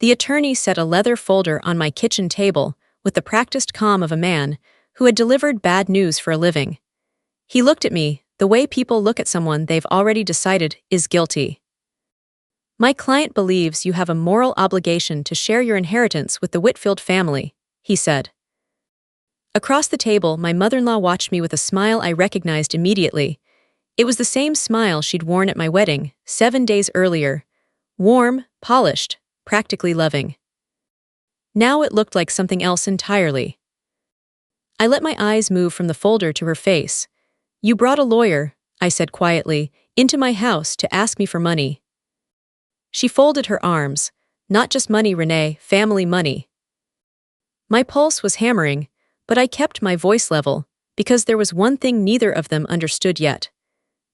The attorney set a leather folder on my kitchen table with the practiced calm of a man who had delivered bad news for a living. He looked at me, the way people look at someone they've already decided is guilty. My client believes you have a moral obligation to share your inheritance with the Whitfield family, he said. Across the table, my mother-in-law watched me with a smile I recognized immediately. It was the same smile she'd worn at my wedding, 7 days earlier. Warm, polished, practically loving. Now it looked like something else entirely. I let my eyes move from the folder to her face. "You brought a lawyer," I said quietly, "into my house to ask me for money." She folded her arms. "Not just money, Renee, family money." My pulse was hammering, but I kept my voice level, because there was one thing neither of them understood yet.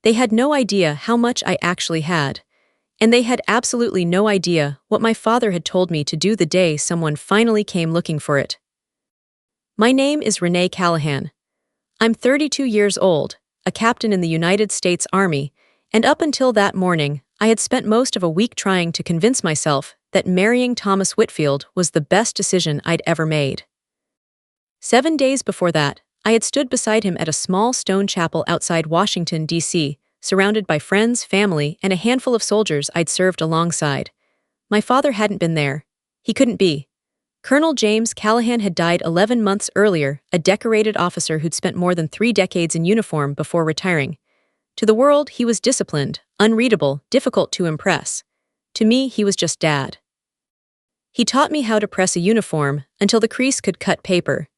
They had no idea how much I actually had, and they had absolutely no idea what my father had told me to do the day someone finally came looking for it. My name is Renee Callahan. I'm 32 years old, a captain in the United States Army, and up until that morning, I had spent most of a week trying to convince myself that marrying Thomas Whitfield was the best decision I'd ever made. 7 days before that, I had stood beside him at a small stone chapel outside Washington, D.C., surrounded by friends, family, and a handful of soldiers I'd served alongside. My father hadn't been there. He couldn't be. Colonel James Callahan had died 11 months earlier, a decorated officer who'd spent more than 3 decades in uniform before retiring. To the world, he was disciplined, unreadable, difficult to impress. To me, he was just Dad. He taught me how to press a uniform until the crease could cut paper.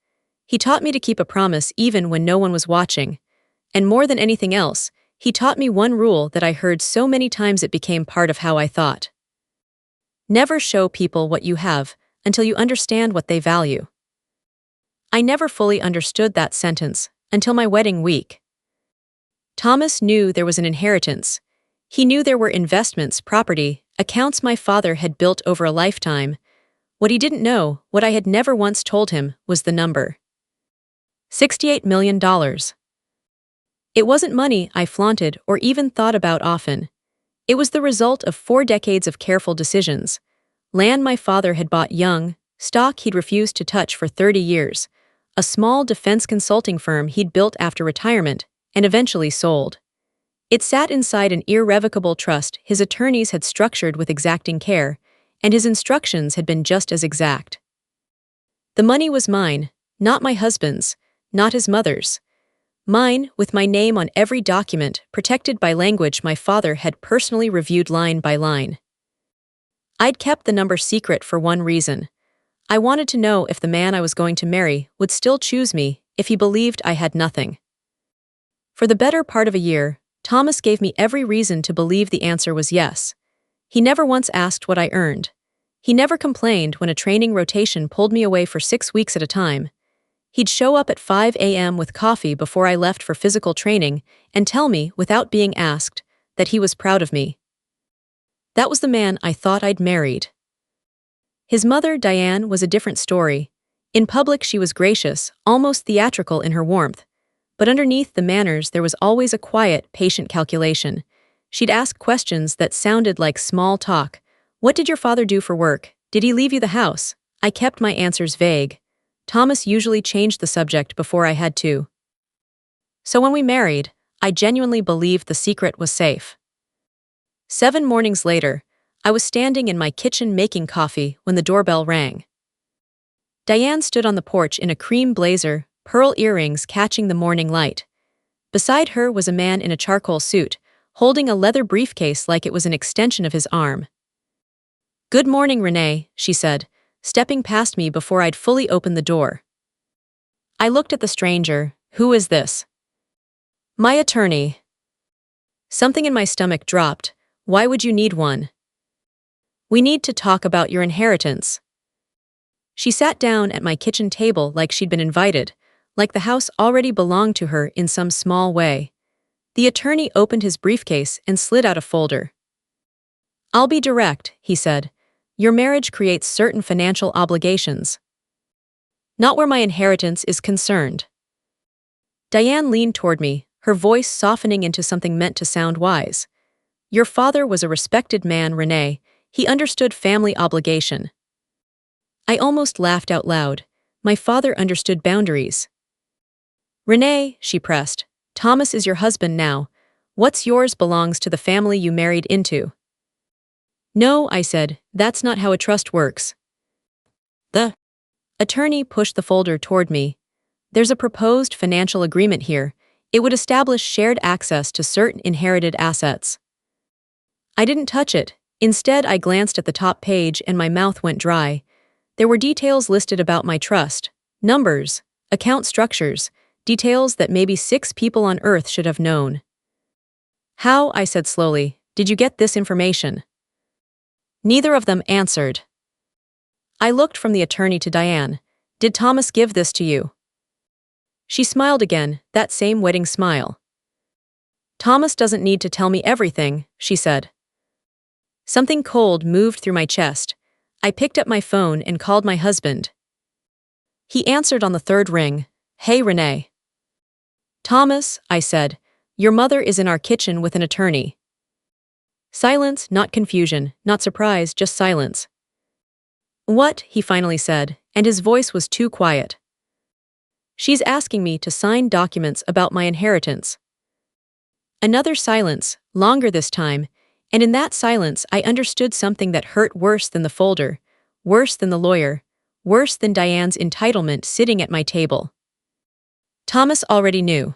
He taught me to keep a promise even when no one was watching. And more than anything else, he taught me one rule that I heard so many times it became part of how I thought. Never show people what you have until you understand what they value. I never fully understood that sentence until my wedding week. Thomas knew there was an inheritance. He knew there were investments, property, accounts my father had built over a lifetime. What he didn't know, what I had never once told him, was the number. $68 million. It wasn't money I flaunted or even thought about often. It was the result of 4 decades of careful decisions. Land my father had bought young, stock he'd refused to touch for 30 years, a small defense consulting firm he'd built after retirement, and eventually sold. It sat inside an irrevocable trust his attorneys had structured with exacting care, and his instructions had been just as exact. The money was mine, not my husband's, not his mother's. Mine, with my name on every document, protected by language my father had personally reviewed line by line. I'd kept the number secret for one reason. I wanted to know if the man I was going to marry would still choose me if he believed I had nothing. For the better part of a year, Thomas gave me every reason to believe the answer was yes. He never once asked what I earned. He never complained when a training rotation pulled me away for 6 weeks at a time. He'd show up at 5 a.m. with coffee before I left for physical training and tell me, without being asked, that he was proud of me. That was the man I thought I'd married. His mother, Diane, was a different story. In public, she was gracious, almost theatrical in her warmth. But underneath the manners, there was always a quiet, patient calculation. She'd ask questions that sounded like small talk. "What did your father do for work? Did he leave you the house?" I kept my answers vague. Thomas usually changed the subject before I had to. So when we married, I genuinely believed the secret was safe. 7 mornings later, I was standing in my kitchen making coffee when the doorbell rang. Diane stood on the porch in a cream blazer, pearl earrings catching the morning light. Beside her was a man in a charcoal suit, holding a leather briefcase like it was an extension of his arm. "Good morning, Renee," she said, stepping past me before I'd fully opened the door. I looked at the stranger. "Who is this?" "My attorney." Something in my stomach dropped. "Why would you need one?" "We need to talk about your inheritance." She sat down at my kitchen table like she'd been invited, like the house already belonged to her in some small way. The attorney opened his briefcase and slid out a folder. "I'll be direct," he said. "Your marriage creates certain financial obligations. Not where my inheritance is concerned." Diane leaned toward me, her voice softening into something meant to sound wise. "Your father was a respected man, Renee. He understood family obligation. I almost laughed out loud. My father understood boundaries. Renee, she pressed. Thomas is your husband now. What's yours belongs to the family you married into. No, I said, that's not how a trust works. The attorney pushed the folder toward me. There's a proposed financial agreement here. It would establish shared access to certain inherited assets. I didn't touch it. Instead, I glanced at the top page and my mouth went dry. There were details listed about my trust, numbers, account structures, details that maybe 6 people on Earth should have known. How, I said slowly, did you get this information? Neither of them answered. I looked from the attorney to Diane. Did Thomas give this to you? She smiled again, that same wedding smile. Thomas doesn't need to tell me everything, she said. Something cold moved through my chest. I picked up my phone and called my husband. He answered on the 3rd ring. Hey, Renee. Thomas, I said, your mother is in our kitchen with an attorney. Silence, not confusion, not surprise, just silence. What? He finally said, and his voice was too quiet. She's asking me to sign documents about my inheritance. Another silence, longer this time, and in that silence I understood something that hurt worse than the folder, worse than the lawyer, worse than Diane's entitlement sitting at my table. Thomas already knew.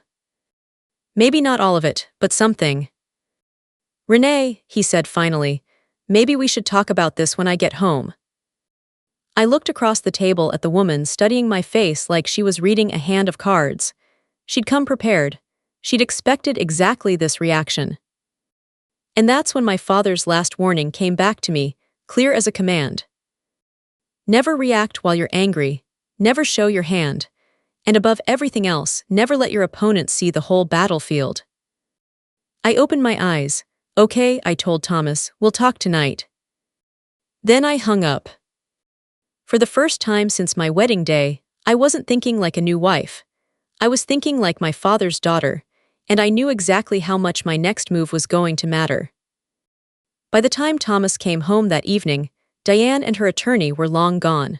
Maybe not all of it, but something. Renee, he said finally, maybe we should talk about this when I get home. I looked across the table at the woman studying my face like she was reading a hand of cards. She'd come prepared. She'd expected exactly this reaction. And that's when my father's last warning came back to me, clear as a command. Never react while you're angry, never show your hand, and above everything else, never let your opponent see the whole battlefield. I opened my eyes. Okay, I told Thomas, we'll talk tonight. Then I hung up. For the first time since my wedding day, I wasn't thinking like a new wife. I was thinking like my father's daughter, and I knew exactly how much my next move was going to matter. By the time Thomas came home that evening, Diane and her attorney were long gone.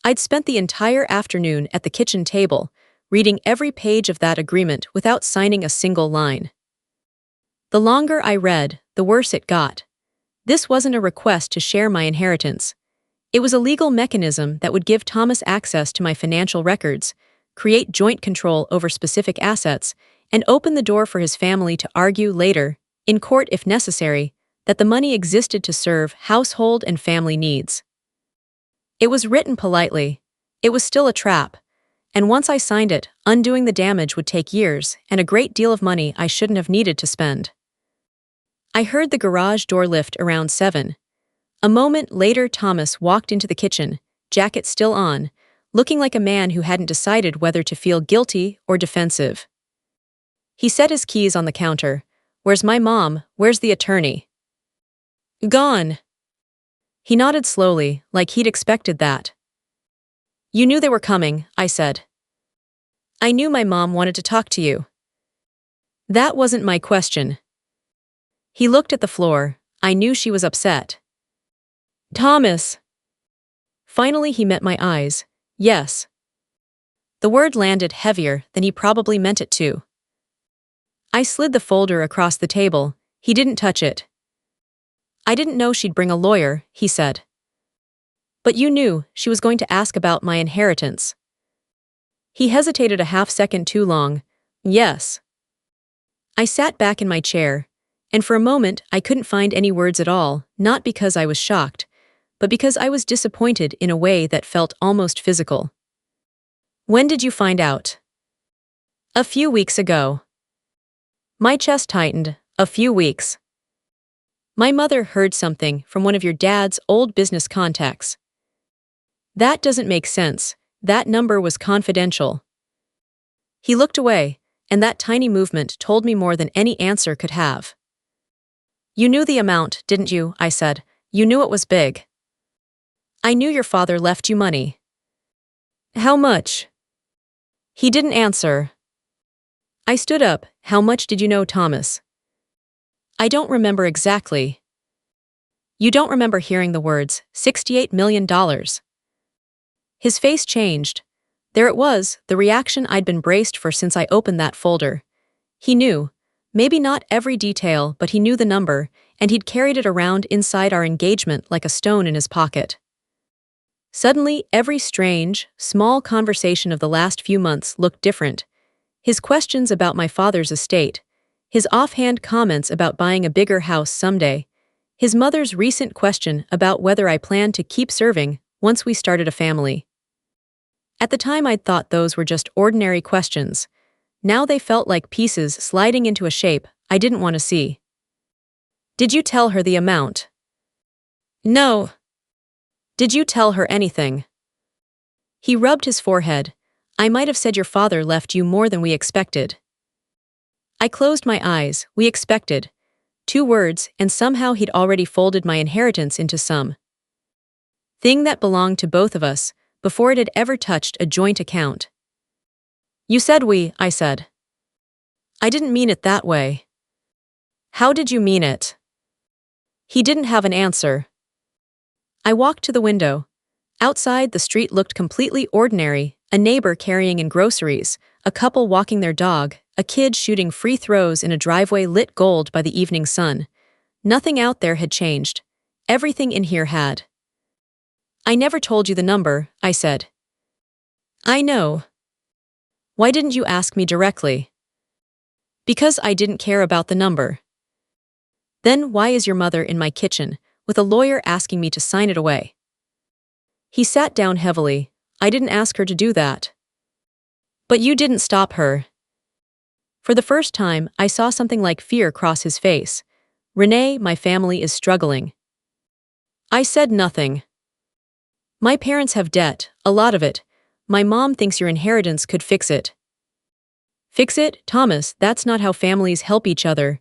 I'd spent the entire afternoon at the kitchen table, reading every page of that agreement without signing a single line. The longer I read, the worse it got. This wasn't a request to share my inheritance. It was a legal mechanism that would give Thomas access to my financial records, create joint control over specific assets, and open the door for his family to argue later, in court if necessary, that the money existed to serve household and family needs. It was written politely. It was still a trap. And once I signed it, undoing the damage would take years and a great deal of money I shouldn't have needed to spend. I heard the garage door lift around 7. A moment later, Thomas walked into the kitchen, jacket still on, looking like a man who hadn't decided whether to feel guilty or defensive. He set his keys on the counter. Where's my mom? Where's the attorney? Gone. He nodded slowly, like he'd expected that. You knew they were coming, I said. I knew my mom wanted to talk to you. That wasn't my question. He looked at the floor. I knew she was upset. Thomas. Finally he met my eyes. Yes. The word landed heavier than he probably meant it to. I slid the folder across the table. He didn't touch it. I didn't know she'd bring a lawyer, he said. But you knew she was going to ask about my inheritance. He hesitated a half-second too long. Yes. I sat back in my chair, and for a moment I couldn't find any words at all, not because I was shocked, but because I was disappointed in a way that felt almost physical. When did you find out? A few weeks ago. My chest tightened. A few weeks. My mother heard something from one of your dad's old business contacts. That doesn't make sense. That number was confidential. He looked away, and that tiny movement told me more than any answer could have. You knew the amount, didn't you? I said. You knew it was big. I knew your father left you money. How much? He didn't answer. I stood up. How much did you know, Thomas? I don't remember exactly. You don't remember hearing the words, $68 million. His face changed. There it was, the reaction I'd been braced for since I opened that folder. He knew. Maybe not every detail, but he knew the number, and he'd carried it around inside our engagement like a stone in his pocket. Suddenly, every strange, small conversation of the last few months looked different. His questions about my father's estate, his offhand comments about buying a bigger house someday, his mother's recent question about whether I planned to keep serving once we started a family. At the time I'd thought those were just ordinary questions. Now they felt like pieces sliding into a shape I didn't want to see. Did you tell her the amount? No. Did you tell her anything? He rubbed his forehead. I might have said your father left you more than we expected. I closed my eyes. We expected. 2 words, and somehow he'd already folded my inheritance into some thing that belonged to both of us before it had ever touched a joint account. You said we, I said. I didn't mean it that way. How did you mean it? He didn't have an answer. I walked to the window. Outside, the street looked completely ordinary, a neighbor carrying in groceries, a couple walking their dog, a kid shooting free throws in a driveway lit gold by the evening sun. Nothing out there had changed. Everything in here had. I never told you the number, I said. I know. Why didn't you ask me directly? Because I didn't care about the number. Then why is your mother in my kitchen, with a lawyer asking me to sign it away? He sat down heavily. I didn't ask her to do that. But you didn't stop her. For the first time, I saw something like fear cross his face. Renee, my family is struggling. I said nothing. My parents have debt, a lot of it. My mom thinks your inheritance could fix it. Fix it, Thomas, that's not how families help each other.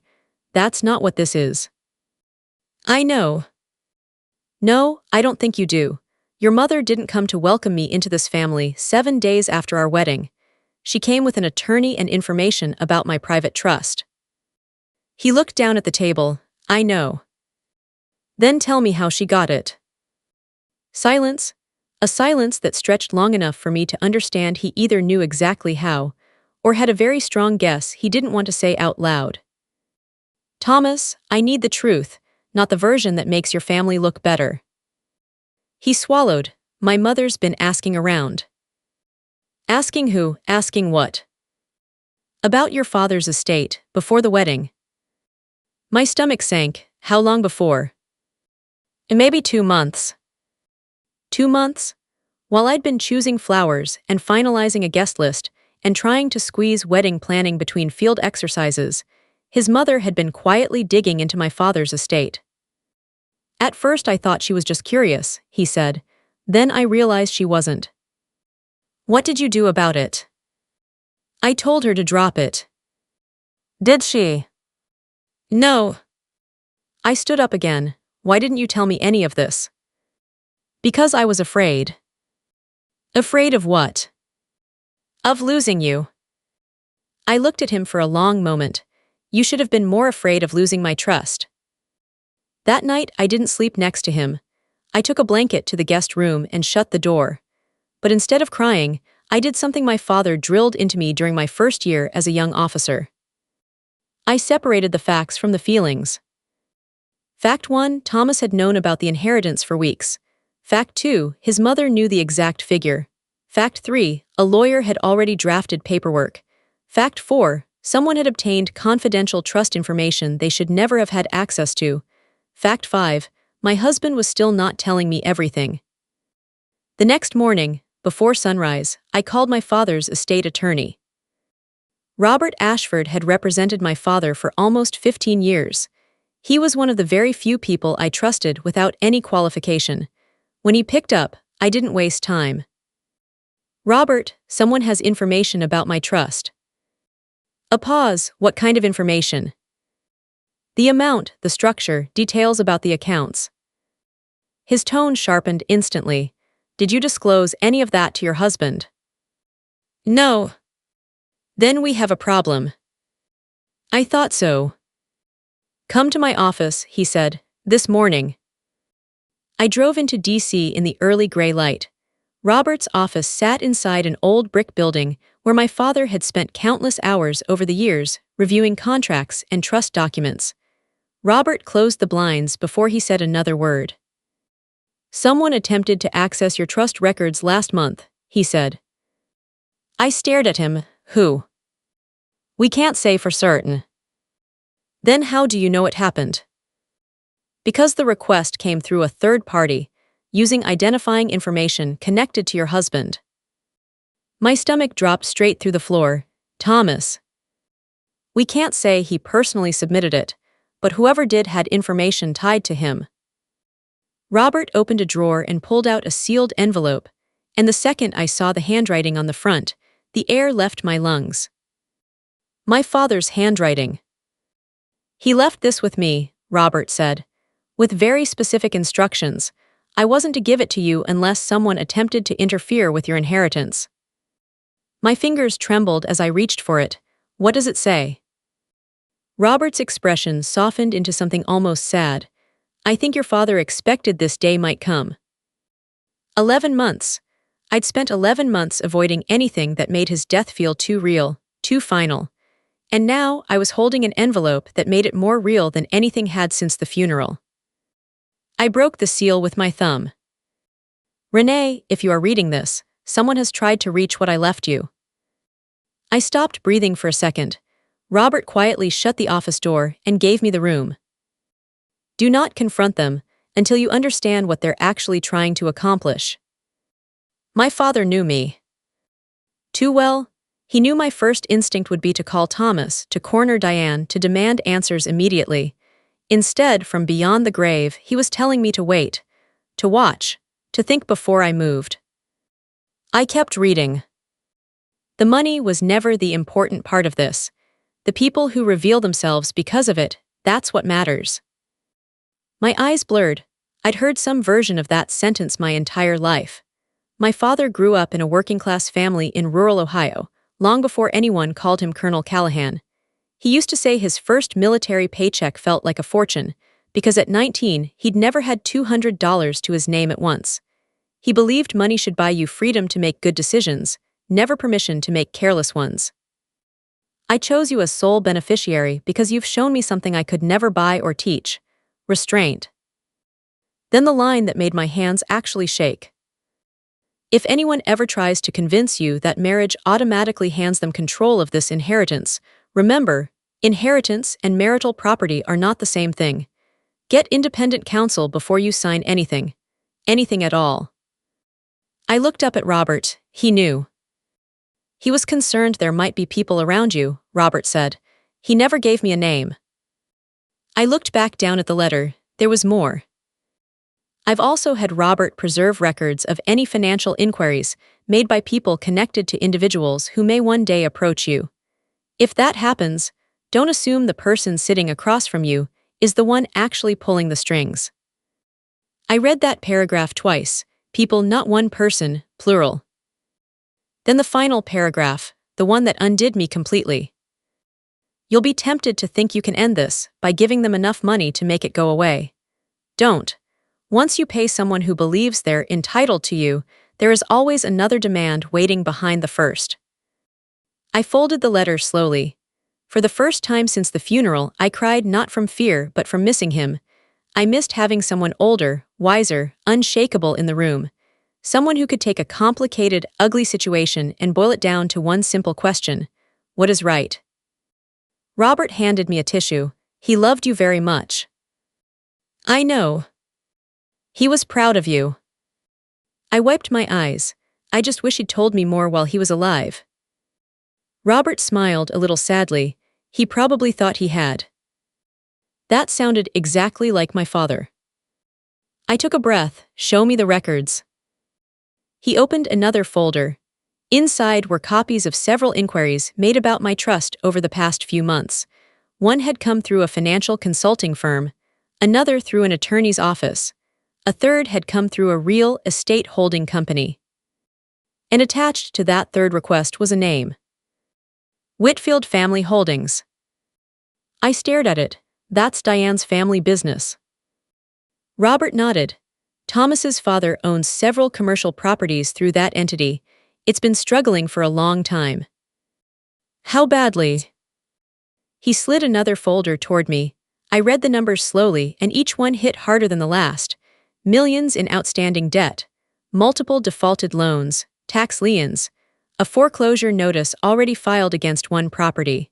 That's not what this is. I know. No, I don't think you do. Your mother didn't come to welcome me into this family 7 days after our wedding. She came with an attorney and information about my private trust. He looked down at the table. I know. Then tell me how she got it. Silence. A silence that stretched long enough for me to understand he either knew exactly how, or had a very strong guess he didn't want to say out loud. Thomas, I need the truth, not the version that makes your family look better. He swallowed. My mother's been asking around. Asking who? Asking what? About your father's estate, before the wedding. My stomach sank. How long before? Maybe 2 months. 2 months? While I'd been choosing flowers and finalizing a guest list and trying to squeeze wedding planning between field exercises, his mother had been quietly digging into my father's estate. At first I thought she was just curious, he said. Then I realized she wasn't. What did you do about it? I told her to drop it. Did she? No. I stood up again. Why didn't you tell me any of this? Because I was afraid. Afraid of what? Of losing you. I looked at him for a long moment. You should have been more afraid of losing my trust. That night, I didn't sleep next to him. I took a blanket to the guest room and shut the door. But instead of crying, I did something my father drilled into me during my first year as a young officer. I separated the facts from the feelings. Fact 1, Thomas had known about the inheritance for weeks. Fact 2, his mother knew the exact figure. Fact 3, a lawyer had already drafted paperwork. Fact 4, someone had obtained confidential trust information they should never have had access to. Fact 5, my husband was still not telling me everything. The next morning, before sunrise, I called my father's estate attorney. Robert Ashford had represented my father for almost 15 years. He was one of the very few people I trusted without any qualification. When he picked up, I didn't waste time. Robert, someone has information about my trust. A pause. What kind of information? The amount, the structure, details about the accounts. His tone sharpened instantly. Did you disclose any of that to your husband? No. Then we have a problem. I thought so. Come to my office, he said, this morning. I drove into D.C. in the early gray light. Robert's office sat inside an old brick building where my father had spent countless hours over the years reviewing contracts and trust documents. Robert closed the blinds before he said another word. "Someone attempted to access your trust records last month," he said. I stared at him. Who? "We can't say for certain." "Then how do you know it happened?" "Because the request came through a third party, using identifying information connected to your husband." My stomach dropped straight through the floor. "Thomas." "We can't say he personally submitted it, but whoever did had information tied to him." Robert opened a drawer and pulled out a sealed envelope, and the second I saw the handwriting on the front, the air left my lungs. My father's handwriting. "He left this with me," Robert said, "with very specific instructions. I wasn't to give it to you unless someone attempted to interfere with your inheritance." My fingers trembled as I reached for it. "What does it say?" Robert's expression softened into something almost sad. "I think your father expected this day might come." 11 months. I'd spent 11 months avoiding anything that made his death feel too real, too final. And now I was holding an envelope that made it more real than anything had since the funeral. I broke the seal with my thumb. "Renee, if you are reading this, someone has tried to reach what I left you." I stopped breathing for a second. Robert quietly shut the office door and gave me the room. "Do not confront them until you understand what they're actually trying to accomplish." My father knew me too well. He knew my first instinct would be to call Thomas, to corner Diane, to demand answers immediately. Instead, from beyond the grave, he was telling me to wait, to watch, to think before I moved. I kept reading. The money was never the important part of this. The people who reveal themselves because of it, that's what matters. My eyes blurred. I'd heard some version of that sentence my entire life. My father grew up in a working-class family in rural Ohio, long before anyone called him Colonel Callahan. He used to say his first military paycheck felt like a fortune, because at 19 he'd never had $200 to his name at once. He believed money should buy you freedom to make good decisions, never permission to make careless ones. "I chose you as sole beneficiary because you've shown me something I could never buy or teach: restraint." Then the line that made my hands actually shake. "If anyone ever tries to convince you that marriage automatically hands them control of this inheritance, remember, inheritance and marital property are not the same thing. Get independent counsel before you sign anything. Anything at all." I looked up at Robert. He knew. "He was concerned there might be people around you," Robert said. "He never gave me a name." I looked back down at the letter. There was more. "I've also had Robert preserve records of any financial inquiries made by people connected to individuals who may one day approach you. If that happens, don't assume the person sitting across from you is the one actually pulling the strings." I read that paragraph twice. People, not one person, plural. Then the final paragraph, the one that undid me completely. "You'll be tempted to think you can end this by giving them enough money to make it go away. Don't. Once you pay someone who believes they're entitled to you, there is always another demand waiting behind the first." I folded the letter slowly. For the first time since the funeral, I cried not from fear but from missing him. I missed having someone older, wiser, unshakable in the room. Someone who could take a complicated, ugly situation and boil it down to one simple question: what is right? Robert handed me a tissue. "He loved you very much." "I know. He was proud of you." I wiped my eyes. I just wish he'd told me more while he was alive. Robert smiled a little sadly. He probably thought he had. That sounded exactly like my father. I took a breath. "Show me the records." He opened another folder. Inside were copies of several inquiries made about my trust over the past few months. One had come through a financial consulting firm, another through an attorney's office. A third had come through a real estate holding company. And attached to that third request was a name: Whitfield Family Holdings. I stared at it. "That's Diane's family business." Robert nodded. Thomas's father owns several commercial properties through that entity. It's been struggling for a long time. How badly? He slid another folder toward me. I read the numbers slowly, and each one hit harder than the last. Millions in outstanding debt, multiple defaulted loans, tax liens, a foreclosure notice already filed against one property.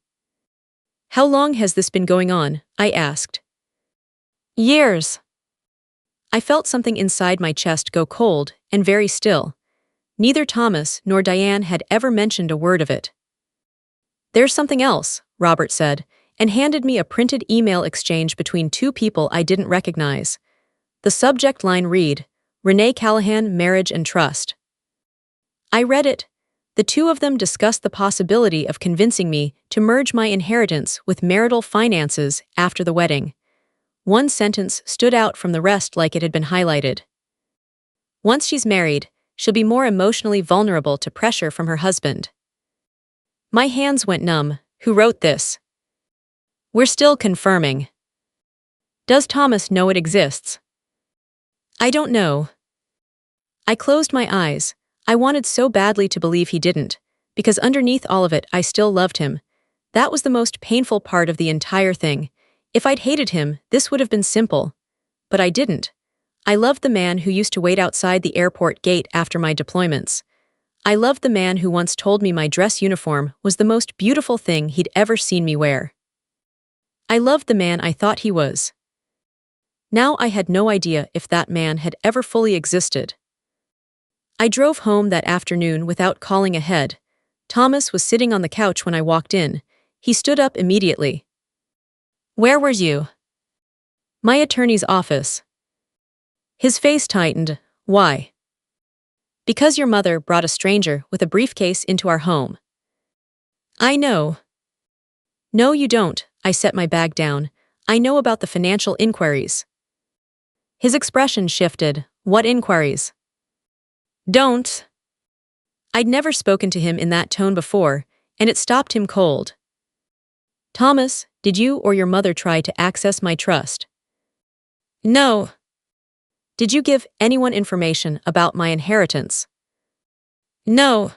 How long has this been going on? I asked. Years. I felt something inside my chest go cold and very still. Neither Thomas nor Diane had ever mentioned a word of it. There's something else, Robert said, and handed me a printed email exchange between two people I didn't recognize. The subject line read, Renee Callahan, Marriage and Trust. I read it. The two of them discussed the possibility of convincing me to merge my inheritance with marital finances after the wedding. One sentence stood out from the rest like it had been highlighted. Once she's married, she'll be more emotionally vulnerable to pressure from her husband. My hands went numb. Who wrote this? We're still confirming. Does Thomas know it exists? I don't know. I closed my eyes. I wanted so badly to believe he didn't, because underneath all of it I still loved him. That was the most painful part of the entire thing. If I'd hated him, this would have been simple. But I didn't. I loved the man who used to wait outside the airport gate after my deployments. I loved the man who once told me my dress uniform was the most beautiful thing he'd ever seen me wear. I loved the man I thought he was. Now I had no idea if that man had ever fully existed. I drove home that afternoon without calling ahead. Thomas was sitting on the couch when I walked in. He stood up immediately. Where were you? My attorney's office. His face tightened. Why? Because your mother brought a stranger with a briefcase into our home. I know. No, you don't. I set my bag down. I know about the financial inquiries. His expression shifted. What inquiries? Don't. I'd never spoken to him in that tone before, and it stopped him cold. Thomas, did you or your mother try to access my trust? No. Did you give anyone information about my inheritance? No.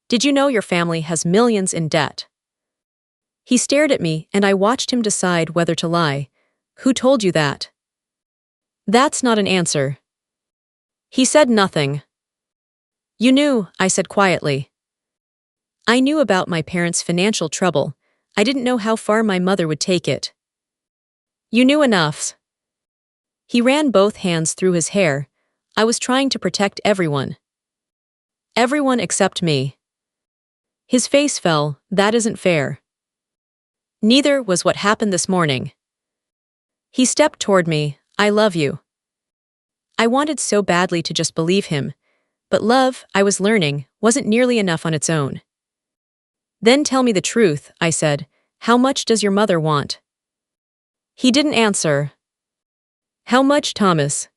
Did you know your family has millions in debt? He stared at me and I watched him decide whether to lie. Who told you that? That's not an answer. He said nothing. You knew, I said quietly. I knew about my parents' financial trouble. I didn't know how far my mother would take it. You knew enough. He ran both hands through his hair. I was trying to protect everyone. Everyone except me. His face fell. That isn't fair. Neither was what happened this morning. He stepped toward me. I love you. I wanted so badly to just believe him, but love, I was learning, wasn't nearly enough on its own. Then tell me the truth, I said. How much does your mother want? He didn't answer. How much, Thomas?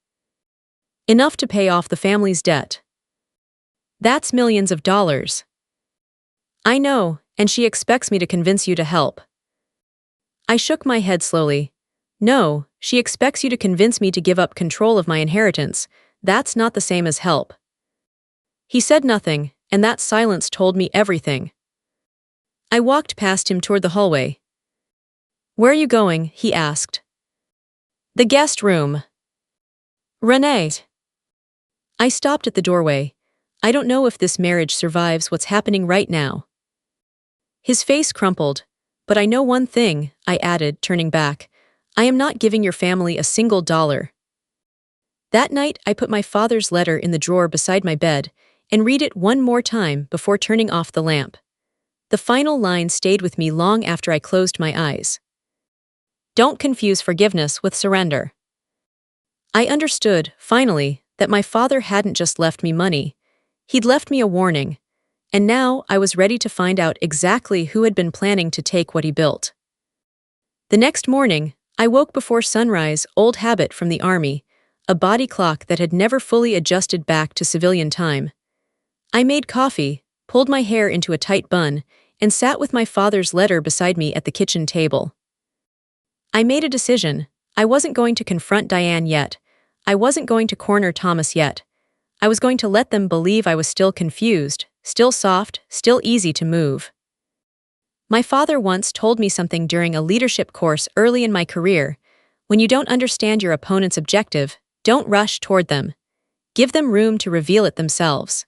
Enough to pay off the family's debt. That's millions of dollars. I know, and she expects me to convince you to help. I shook my head slowly. No, she expects you to convince me to give up control of my inheritance. That's not the same as help. He said nothing, and that silence told me everything. I walked past him toward the hallway. Where are you going? He asked. The guest room. Renee. I stopped at the doorway. I don't know if this marriage survives what's happening right now. His face crumpled. But I know one thing, I added, turning back. I am not giving your family a single dollar. That night, I put my father's letter in the drawer beside my bed and read it one more time before turning off the lamp. The final line stayed with me long after I closed my eyes. Don't confuse forgiveness with surrender. I understood, finally, that my father hadn't just left me money. He'd left me a warning. And now I was ready to find out exactly who had been planning to take what he built. The next morning, I woke before sunrise, old habit from the army, a body clock that had never fully adjusted back to civilian time. I made coffee, pulled my hair into a tight bun, and sat with my father's letter beside me at the kitchen table. I made a decision. I wasn't going to confront Diane yet. I wasn't going to corner Thomas yet. I was going to let them believe I was still confused, still soft, still easy to move. My father once told me something during a leadership course early in my career. When you don't understand your opponent's objective, don't rush toward them. Give them room to reveal it themselves.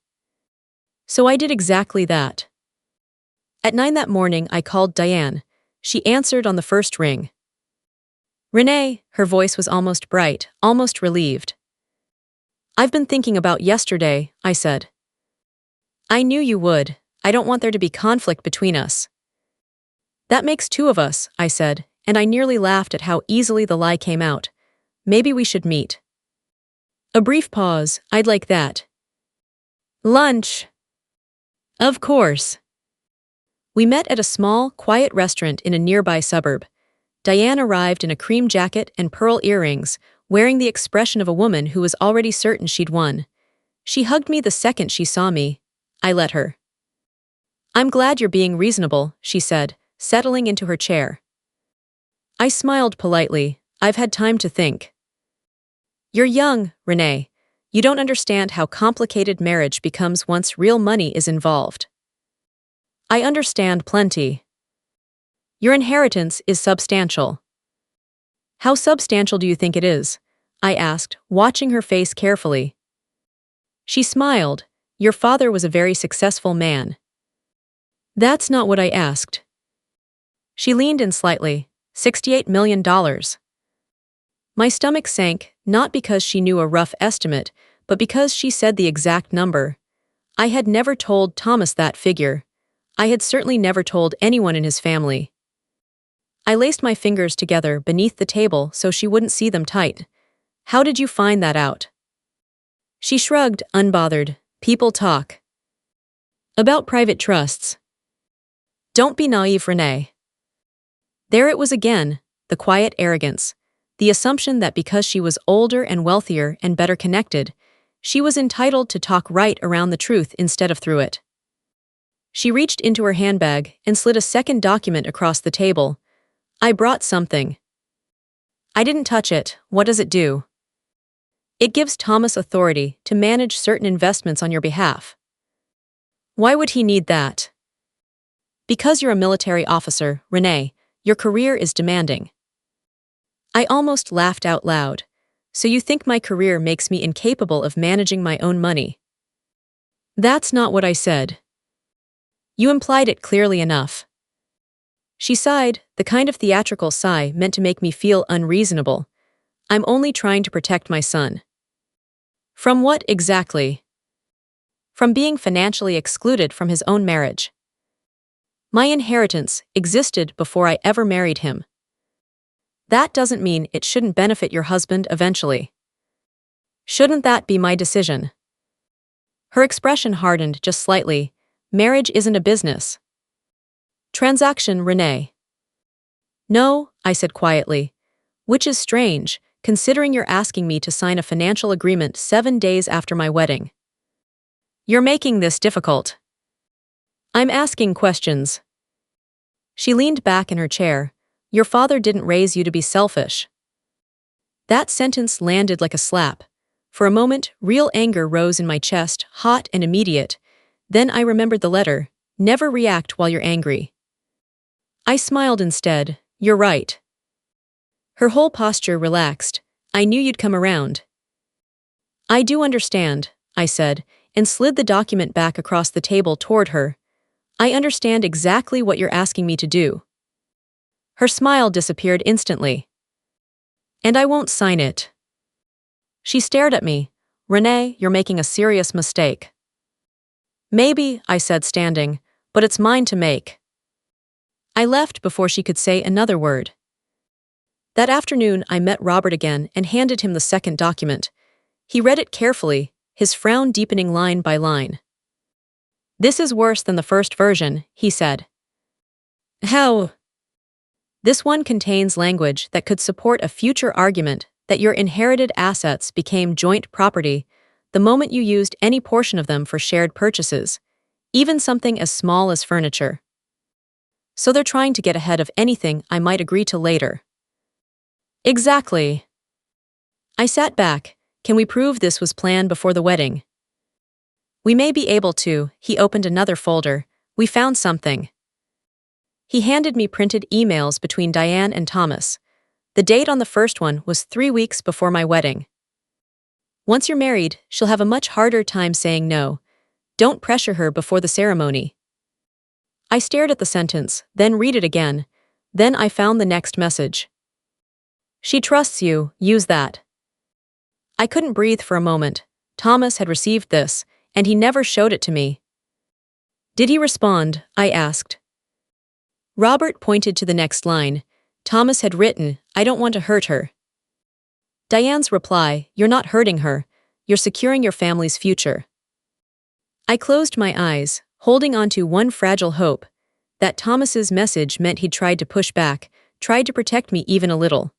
So I did exactly that. At 9 that morning, I called Diane. She answered on the first ring. Renee, her voice was almost bright, almost relieved. I've been thinking about yesterday, I said. I knew you would. I don't want there to be conflict between us. That makes two of us, I said, and I nearly laughed at how easily the lie came out. Maybe we should meet. A brief pause. I'd like that. Lunch. Of course. We met at a small, quiet restaurant in a nearby suburb. Diane arrived in a cream jacket and pearl earrings, wearing the expression of a woman who was already certain she'd won. She hugged me the second she saw me. I let her. I'm glad you're being reasonable, she said, settling into her chair. I smiled politely. I've had time to think. You're young, Renee. You don't understand how complicated marriage becomes once real money is involved. I understand plenty. Your inheritance is substantial. How substantial do you think it is? I asked, watching her face carefully. She smiled. Your father was a very successful man. That's not what I asked. She leaned in slightly. $68 million. My stomach sank, not because she knew a rough estimate, but because she said the exact number. I had never told Thomas that figure. I had certainly never told anyone in his family. I laced my fingers together beneath the table so she wouldn't see them tight. How did you find that out? She shrugged, unbothered. People talk. About private trusts. Don't be naive, Renee. There it was again, the quiet arrogance, the assumption that because she was older and wealthier and better connected, she was entitled to talk right around the truth instead of through it. She reached into her handbag and slid a second document across the table. I brought something. I didn't touch it. What does it do? It gives Thomas authority to manage certain investments on your behalf. Why would he need that? Because you're a military officer, Renee. Your career is demanding. I almost laughed out loud. So you think my career makes me incapable of managing my own money? That's not what I said. You implied it clearly enough. She sighed, the kind of theatrical sigh meant to make me feel unreasonable. I'm only trying to protect my son. From what exactly? From being financially excluded from his own marriage. My inheritance existed before I ever married him. That doesn't mean it shouldn't benefit your husband eventually. Shouldn't that be my decision? Her expression hardened just slightly. Marriage isn't a business. Transaction, Renee. No, I said quietly. Which is strange, considering you're asking me to sign a financial agreement 7 days after my wedding. You're making this difficult. I'm asking questions. She leaned back in her chair. Your father didn't raise you to be selfish. That sentence landed like a slap. For a moment, real anger rose in my chest, hot and immediate. Then I remembered the letter. Never react while you're angry. I smiled instead. You're right. Her whole posture relaxed. I knew you'd come around. I do understand, I said, and slid the document back across the table toward her. I understand exactly what you're asking me to do. Her smile disappeared instantly. And I won't sign it. She stared at me. Renee, you're making a serious mistake. Maybe, I said, standing, but it's mine to make. I left before she could say another word. That afternoon, I met Robert again and handed him the second document. He read it carefully, his frown deepening line by line. This is worse than the first version, he said. How? This one contains language that could support a future argument that your inherited assets became joint property the moment you used any portion of them for shared purchases, even something as small as furniture. So they're trying to get ahead of anything I might agree to later. Exactly. I sat back, Can we prove this was planned before the wedding? We may be able to. He opened another folder. We found something. He handed me printed emails between Diane and Thomas. The date on the first one was 3 weeks before my wedding. Once you're married, she'll have a much harder time saying no. Don't pressure her before the ceremony. I stared at the sentence, then read it again. Then I found the next message. She trusts you, use that. I couldn't breathe for a moment. Thomas had received this, and he never showed it to me. Did he respond? I asked. Robert pointed to the next line. Thomas had written, I don't want to hurt her. Diane's reply, you're not hurting her, you're securing your family's future. I closed my eyes, holding on to one fragile hope, that Thomas's message meant he'd tried to push back, tried to protect me even a little.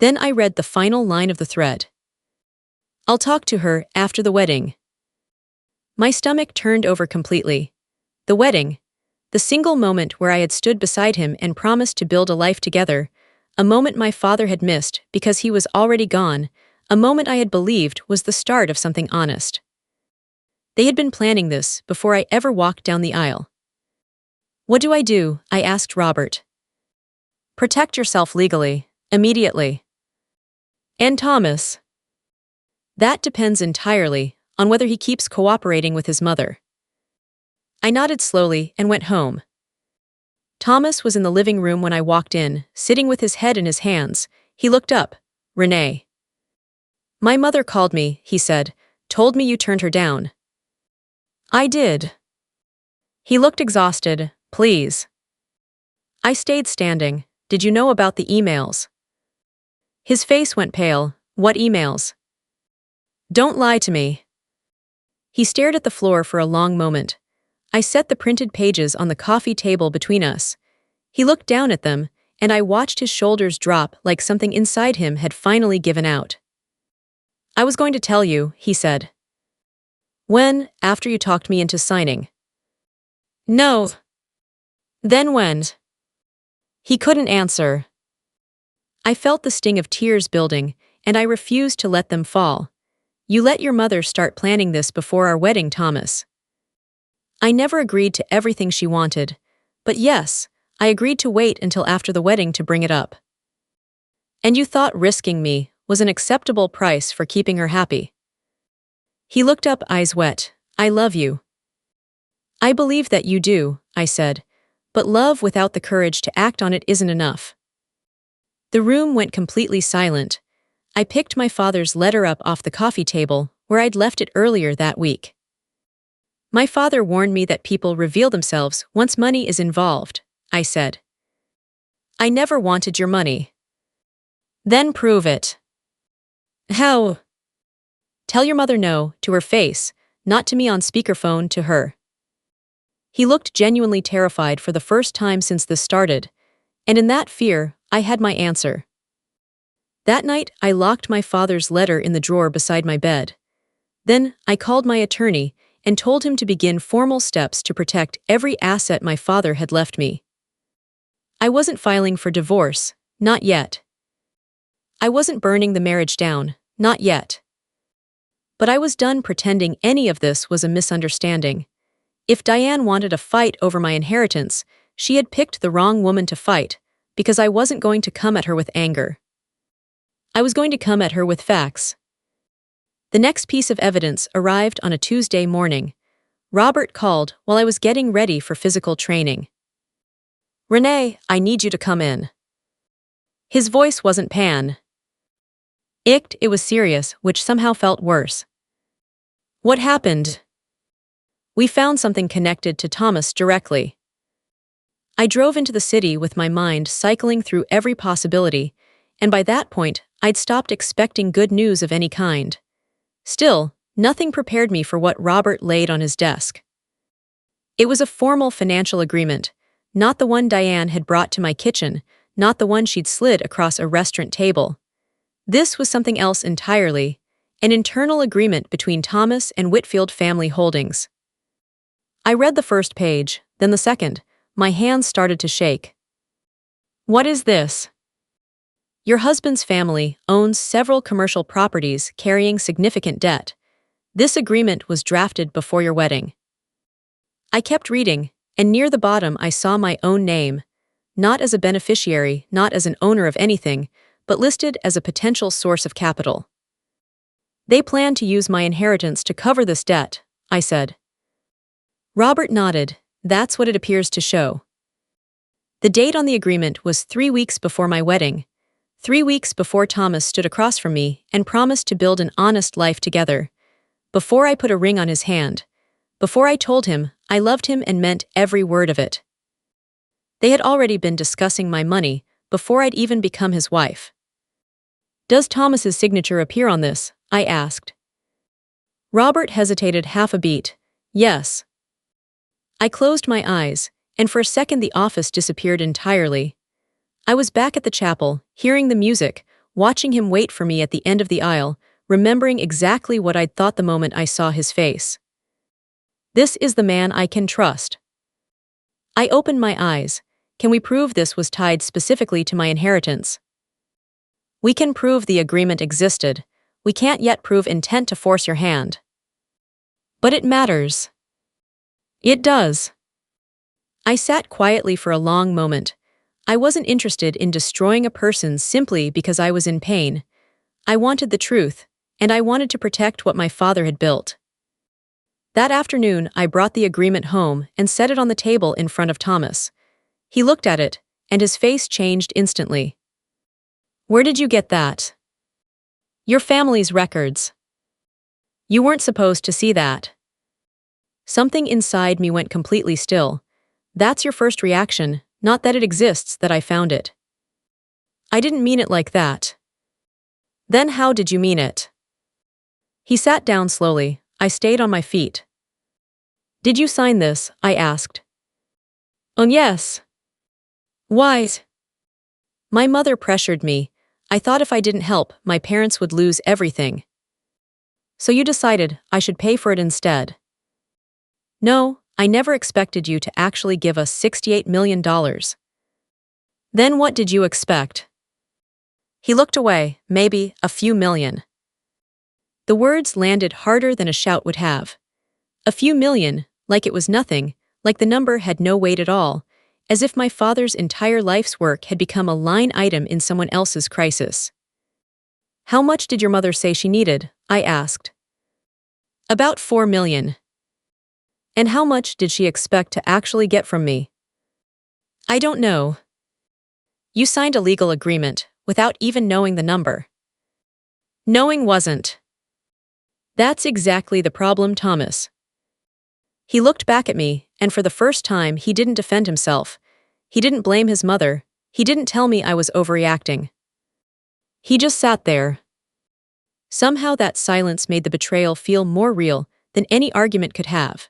Then I read the final line of the thread. I'll talk to her after the wedding. My stomach turned over completely. The wedding, the single moment where I had stood beside him and promised to build a life together, a moment my father had missed because he was already gone, a moment I had believed was the start of something honest. They had been planning this before I ever walked down the aisle. What do I do? I asked Robert. Protect yourself legally, immediately. And Thomas? That depends entirely on whether he keeps cooperating with his mother. I nodded slowly and went home. Thomas was in the living room when I walked in, sitting with his head in his hands. He looked up. Renee. My mother called me, he said, told me you turned her down. I did. He looked exhausted. Please. I stayed standing. Did you know about the emails? His face went pale. What emails? Don't lie to me. He stared at the floor for a long moment. I set the printed pages on the coffee table between us. He looked down at them, and I watched his shoulders drop like something inside him had finally given out. I was going to tell you, he said. When, after you talked me into signing? No. Then when? He couldn't answer. I felt the sting of tears building, and I refused to let them fall. You let your mother start planning this before our wedding, Thomas. I never agreed to everything she wanted, but yes, I agreed to wait until after the wedding to bring it up. And you thought risking me was an acceptable price for keeping her happy. He looked up, eyes wet. I love you. I believe that you do, I said, but love without the courage to act on it isn't enough. The room went completely silent. I picked my father's letter up off the coffee table, where I'd left it earlier that week. My father warned me that people reveal themselves once money is involved, I said. I never wanted your money. Then prove it. How? Tell your mother no, to her face, not to me on speakerphone, to her. He looked genuinely terrified for the first time since this started, and in that fear, I had my answer. That night, I locked my father's letter in the drawer beside my bed. Then, I called my attorney and told him to begin formal steps to protect every asset my father had left me. I wasn't filing for divorce, not yet. I wasn't burning the marriage down, not yet. But I was done pretending any of this was a misunderstanding. If Diane wanted a fight over my inheritance, she had picked the wrong woman to fight, because I wasn't going to come at her with anger. I was going to come at her with facts. The next piece of evidence arrived on a Tuesday morning. Robert called while I was getting ready for physical training. Renee, I need you to come in. His voice wasn't pan. It was serious, which somehow felt worse. What happened? We found something connected to Thomas directly. I drove into the city with my mind cycling through every possibility, and by that point, I'd stopped expecting good news of any kind. Still, nothing prepared me for what Robert laid on his desk. It was a formal financial agreement, not the one Diane had brought to my kitchen, not the one she'd slid across a restaurant table. This was something else entirely, an internal agreement between Thomas and Whitfield Family Holdings. I read the first page, then the second. My hands started to shake. What is this? Your husband's family owns several commercial properties carrying significant debt. This agreement was drafted before your wedding. I kept reading, and near the bottom I saw my own name, not as a beneficiary, not as an owner of anything, but listed as a potential source of capital. They plan to use my inheritance to cover this debt, I said. Robert nodded. That's what it appears to show. The date on the agreement was 3 weeks before my wedding. 3 weeks before Thomas stood across from me and promised to build an honest life together. Before I put a ring on his hand. Before I told him I loved him and meant every word of it. They had already been discussing my money before I'd even become his wife. Does Thomas's signature appear on this? I asked. Robert hesitated half a beat. Yes. I closed my eyes, and for a second the office disappeared entirely. I was back at the chapel, hearing the music, watching him wait for me at the end of the aisle, remembering exactly what I'd thought the moment I saw his face. This is the man I can trust. I opened my eyes. Can we prove this was tied specifically to my inheritance? We can prove the agreement existed. We can't yet prove intent to force your hand. But it matters. It does. I sat quietly for a long moment. I wasn't interested in destroying a person simply because I was in pain. I wanted the truth, and I wanted to protect what my father had built. That afternoon, I brought the agreement home and set it on the table in front of Thomas. He looked at it, and his face changed instantly. Where did you get that? Your family's records. You weren't supposed to see that. Something inside me went completely still. That's your first reaction, not that it exists, that I found it. I didn't mean it like that. Then how did you mean it? He sat down slowly. I stayed on my feet. Did you sign this? I asked. Oh, yes. Why? My mother pressured me. I thought if I didn't help, my parents would lose everything. So you decided I should pay for it instead. No, I never expected you to actually give us $68 million. Then what did you expect? He looked away, maybe a few million. The words landed harder than a shout would have. A few million, like it was nothing, like the number had no weight at all, as if my father's entire life's work had become a line item in someone else's crisis. How much did your mother say she needed? I asked. About $4 million. And how much did she expect to actually get from me? I don't know. You signed a legal agreement without even knowing the number. Knowing wasn't. That's exactly the problem, Thomas. He looked back at me, and for the first time he didn't defend himself. He didn't blame his mother. He didn't tell me I was overreacting. He just sat there. Somehow that silence made the betrayal feel more real than any argument could have.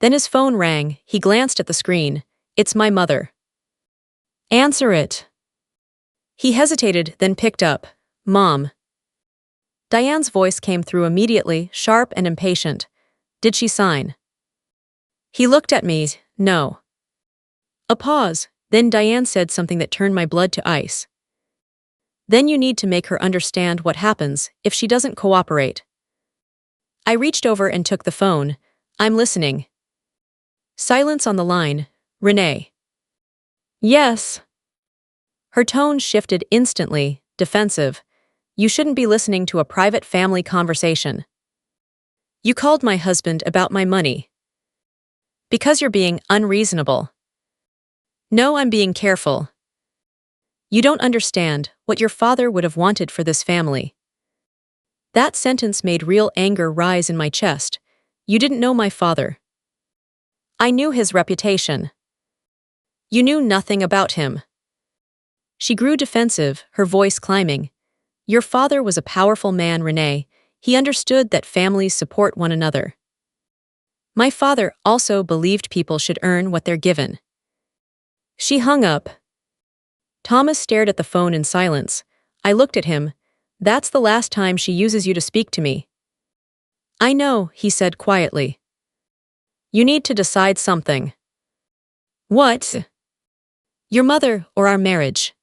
Then his phone rang. He glanced at the screen. It's my mother. Answer it. He hesitated, then picked up. Mom. Diane's voice came through immediately, sharp and impatient. Did she sign? He looked at me. No. A pause. Then Diane said something that turned my blood to ice. Then you need to make her understand what happens if she doesn't cooperate. I reached over and took the phone. I'm listening. Silence on the line. Renee. Yes. Her tone shifted instantly, defensive. You shouldn't be listening to a private family conversation. You called my husband about my money. Because you're being unreasonable. No, I'm being careful. You don't understand what your father would have wanted for this family. That sentence made real anger rise in my chest. You didn't know my father. I knew his reputation. You knew nothing about him. She grew defensive, her voice climbing. Your father was a powerful man, Renee. He understood that families support one another. My father also believed people should earn what they're given. She hung up. Thomas stared at the phone in silence. I looked at him. That's the last time she uses you to speak to me. I know, he said quietly. You need to decide something. What? Your mother or our marriage?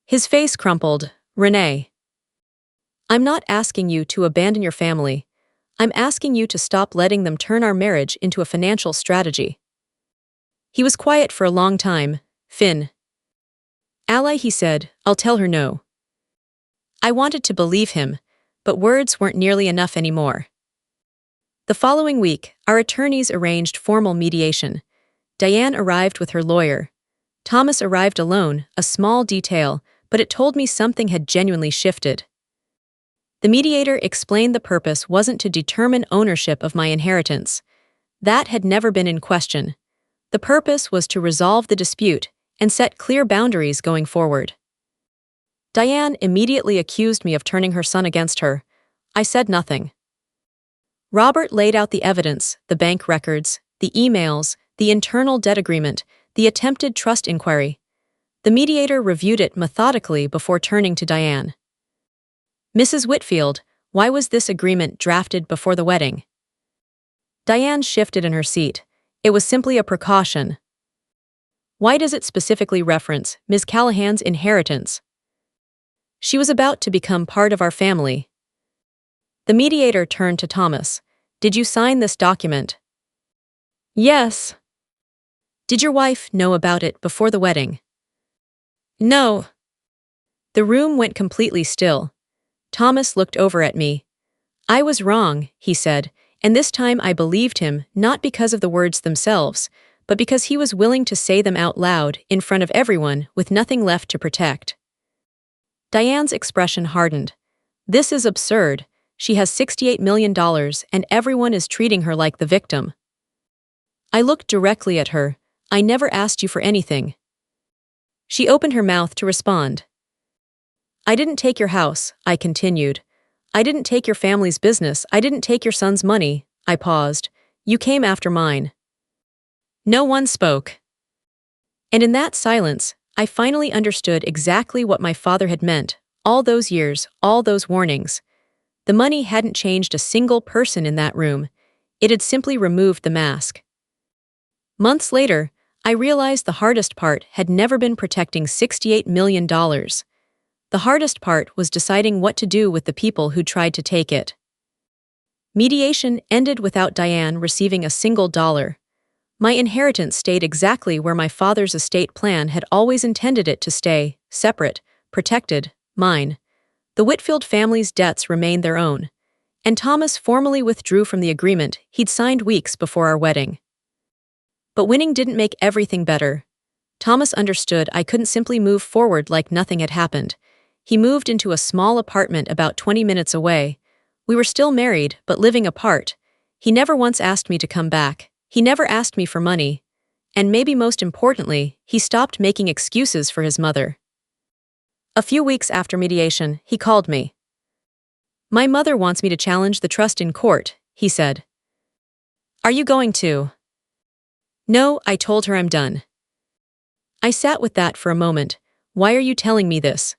His face crumpled. Renee, I'm not asking you to abandon your family. I'm asking you to stop letting them turn our marriage into a financial strategy. He was quiet for a long time. Finn. Ally, he said, I'll tell her no. I wanted to believe him, but words weren't nearly enough anymore. The following week, our attorneys arranged formal mediation. Diane arrived with her lawyer. Thomas arrived alone, a small detail, but it told me something had genuinely shifted. The mediator explained the purpose wasn't to determine ownership of my inheritance. That had never been in question. The purpose was to resolve the dispute and set clear boundaries going forward. Diane immediately accused me of turning her son against her. I said nothing. Robert laid out the evidence, the bank records, the emails, the internal debt agreement, the attempted trust inquiry. The mediator reviewed it methodically before turning to Diane. Mrs. Whitfield, why was this agreement drafted before the wedding? Diane shifted in her seat. It was simply a precaution. Why does it specifically reference Ms. Callahan's inheritance? She was about to become part of our family. The mediator turned to Thomas. Did you sign this document? Yes. Did your wife know about it before the wedding? No. The room went completely still. Thomas looked over at me. I was wrong, he said, and this time I believed him not because of the words themselves, but because he was willing to say them out loud in front of everyone with nothing left to protect. Diane's expression hardened. This is absurd. She has $68 million and everyone is treating her like the victim. I looked directly at her. I never asked you for anything. She opened her mouth to respond. I didn't take your house, I continued. I didn't take your family's business. I didn't take your son's money. I paused. You came after mine. No one spoke. And in that silence, I finally understood exactly what my father had meant, all those years, all those warnings. The money hadn't changed a single person in that room. It had simply removed the mask. Months later, I realized the hardest part had never been protecting $68 million. The hardest part was deciding what to do with the people who tried to take it. Mediation ended without Diane receiving a single dollar. My inheritance stayed exactly where my father's estate plan had always intended it to stay, separate, protected, mine. The Whitfield family's debts remained their own, and Thomas formally withdrew from the agreement he'd signed weeks before our wedding. But winning didn't make everything better. Thomas understood I couldn't simply move forward like nothing had happened. He moved into a small apartment about 20 minutes away. We were still married, but living apart. He never once asked me to come back. He never asked me for money. And maybe most importantly, he stopped making excuses for his mother. A few weeks after mediation, he called me. My mother wants me to challenge the trust in court, he said. Are you going to? No, I told her I'm done. I sat with that for a moment. Why are you telling me this?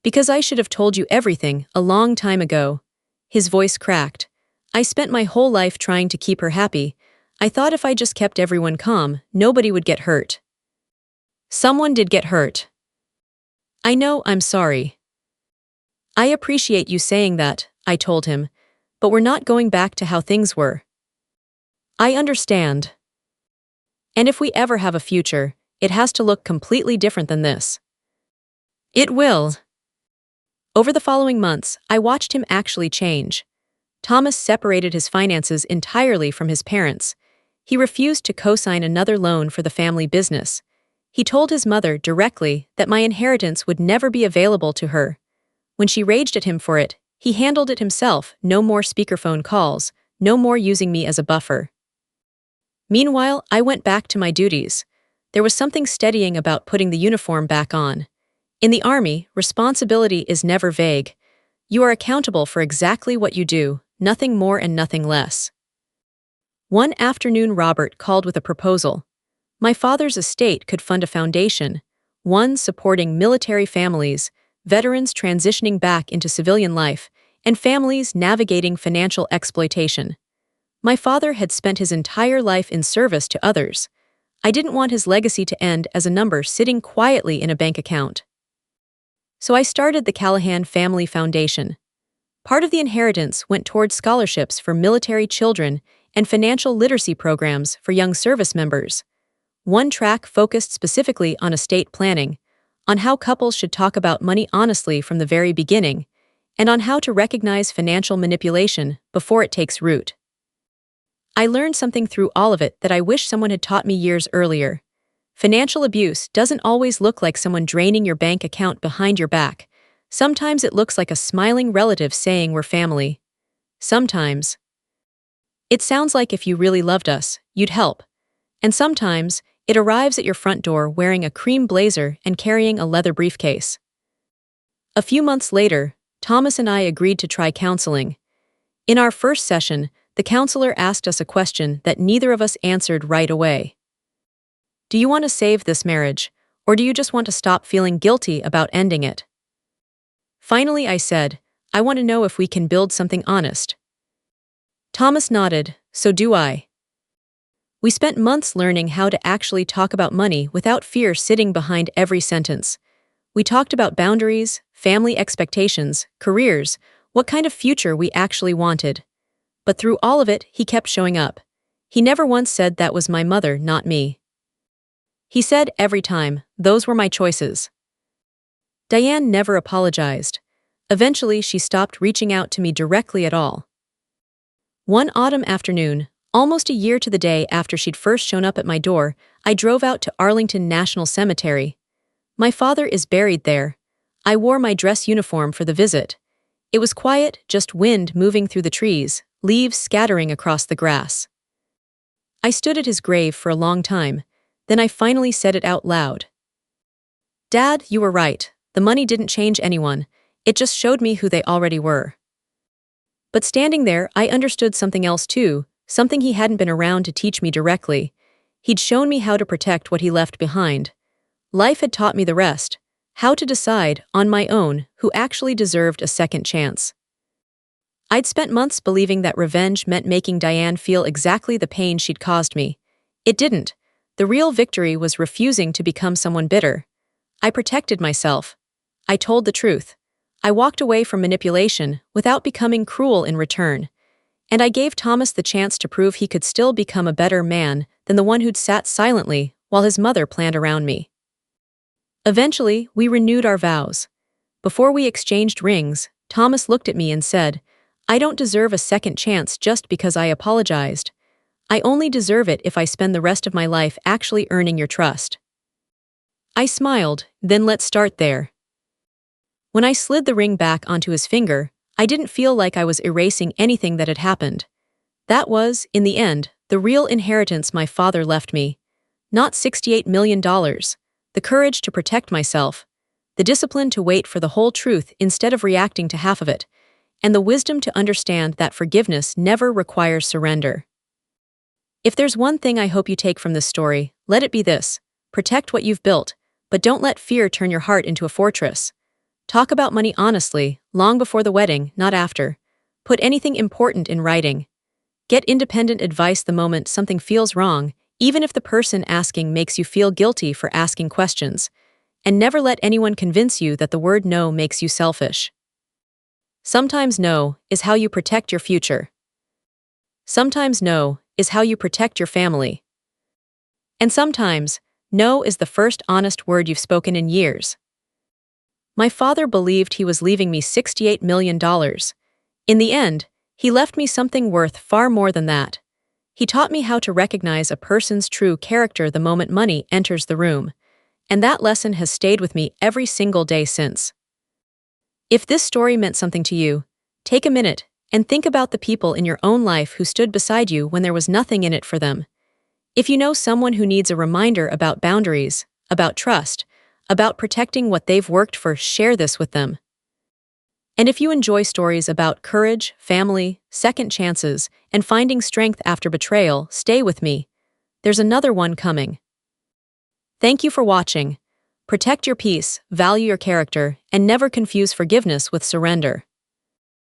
Because I should have told you everything a long time ago. His voice cracked. I spent my whole life trying to keep her happy. I thought if I just kept everyone calm, nobody would get hurt. Someone did get hurt. I know, I'm sorry. I appreciate you saying that, I told him, but we're not going back to how things were. I understand. And if we ever have a future, it has to look completely different than this. It will. Over the following months, I watched him actually change. Thomas separated his finances entirely from his parents. He refused to co-sign another loan for the family business. He told his mother directly that my inheritance would never be available to her. When she raged at him for it, he handled it himself. No more speakerphone calls, no more using me as a buffer. Meanwhile, I went back to my duties. There was something steadying about putting the uniform back on. In the Army, responsibility is never vague. You are accountable for exactly what you do, nothing more and nothing less. One afternoon, Robert called with a proposal. My father's estate could fund a foundation, one supporting military families, veterans transitioning back into civilian life, and families navigating financial exploitation. My father had spent his entire life in service to others. I didn't want his legacy to end as a number sitting quietly in a bank account. So I started the Callahan Family Foundation. Part of the inheritance went towards scholarships for military children and financial literacy programs for young service members. One track focused specifically on estate planning, on how couples should talk about money honestly from the very beginning, and on how to recognize financial manipulation before it takes root. I learned something through all of it that I wish someone had taught me years earlier. Financial abuse doesn't always look like someone draining your bank account behind your back. Sometimes it looks like a smiling relative saying we're family. Sometimes it sounds like if you really loved us, you'd help. And sometimes it arrives at your front door wearing a cream blazer and carrying a leather briefcase. A few months later, Thomas and I agreed to try counseling. In our first session, the counselor asked us a question that neither of us answered right away. Do you want to save this marriage, or do you just want to stop feeling guilty about ending it? Finally, I said, I want to know if we can build something honest. Thomas nodded, so do I. We spent months learning how to actually talk about money without fear sitting behind every sentence. We talked about boundaries, family expectations, careers, what kind of future we actually wanted. But through all of it, he kept showing up. He never once said that was my mother, not me. He said every time, those were my choices. Diane never apologized. Eventually, she stopped reaching out to me directly at all. One autumn afternoon, almost a year to the day after she'd first shown up at my door, I drove out to Arlington National Cemetery. My father is buried there. I wore my dress uniform for the visit. It was quiet, just wind moving through the trees, leaves scattering across the grass. I stood at his grave for a long time. Then I finally said it out loud. Dad, you were right. The money didn't change anyone. It just showed me who they already were. But standing there, I understood something else too, something he hadn't been around to teach me directly. He'd shown me how to protect what he left behind. Life had taught me the rest, how to decide, on my own, who actually deserved a second chance. I'd spent months believing that revenge meant making Diane feel exactly the pain she'd caused me. It didn't. The real victory was refusing to become someone bitter. I protected myself. I told the truth. I walked away from manipulation without becoming cruel in return. And I gave Thomas the chance to prove he could still become a better man than the one who'd sat silently while his mother planned around me. Eventually, we renewed our vows. Before we exchanged rings, Thomas looked at me and said, I don't deserve a second chance just because I apologized. I only deserve it if I spend the rest of my life actually earning your trust. I smiled, then let's start there. When I slid the ring back onto his finger, I didn't feel like I was erasing anything that had happened. That was, in the end, the real inheritance my father left me. Not $68 million, the courage to protect myself, the discipline to wait for the whole truth instead of reacting to half of it, and the wisdom to understand that forgiveness never requires surrender. If there's one thing I hope you take from this story, let it be this: protect what you've built, but don't let fear turn your heart into a fortress. Talk about money honestly, long before the wedding, not after. Put anything important in writing. Get independent advice the moment something feels wrong, even if the person asking makes you feel guilty for asking questions. And never let anyone convince you that the word no makes you selfish. Sometimes no is how you protect your future. Sometimes no is how you protect your family. And sometimes, no is the first honest word you've spoken in years. My father believed he was leaving me $68 million. In the end, he left me something worth far more than that. He taught me how to recognize a person's true character the moment money enters the room, and that lesson has stayed with me every single day since. If this story meant something to you, take a minute and think about the people in your own life who stood beside you when there was nothing in it for them. If you know someone who needs a reminder about boundaries, about trust, about protecting what they've worked for, share this with them. And if you enjoy stories about courage, family, second chances, and finding strength after betrayal, stay with me. There's another one coming. Thank you for watching. Protect your peace, value your character, and never confuse forgiveness with surrender.